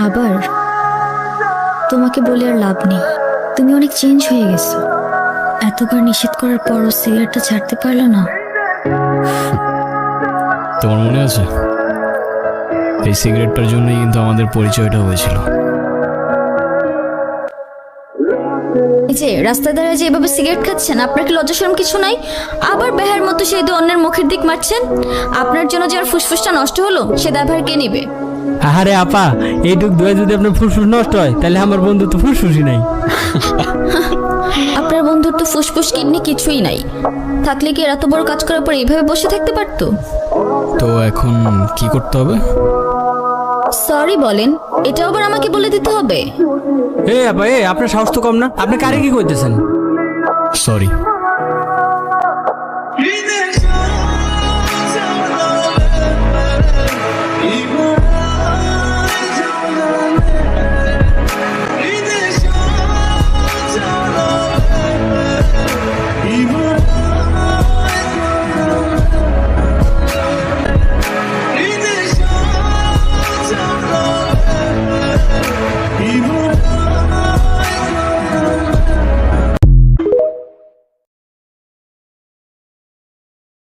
আবার তোমাকে বলে আর লাভ নেই, তুমি অনেক চেঞ্জ হয়ে গেছো। এতবার নিষেধ করার পরও সিগারেটটা ছাড়তে পারলো না। তোমার মনে আছে এই সিগারেটটার জন্যই কিন্তু আমাদের পরিচয়টা হয়েছিল। এই যে রাস্তায় দাঁড়িয়ে যে এভাবে সিগারেট খাচ্ছেন, আপনার কি লজ্জা শরম কিছু নাই? আবার বেহার মতো সেই দিয়ে অন্যের মুখের দিক মারছেন। আপনার জন্য যে আর ফুসফুসটা নষ্ট হলো সে দায়ভার কে নিবে? আরে আপা, এইটুক দোয়া যদি আপনার ফুসফুস নষ্ট হয় তাহলে আমার বন্ধু তো ফুসফুসই নাই। আপনার বন্ধুর তো ফুসফুস কিডনি কিছুই নাই, থাকলে কি এত বড় কাজ করার পর এইভাবে বসে থাকতে পারতো? তো এখন কি করতে হবে? সরি বলেন, এটা আবার আমাকে বলে দিতে হবে? এ আপা, আপনার সাহস তো কম না, আপনি কারে কি করতেছেন? সরি।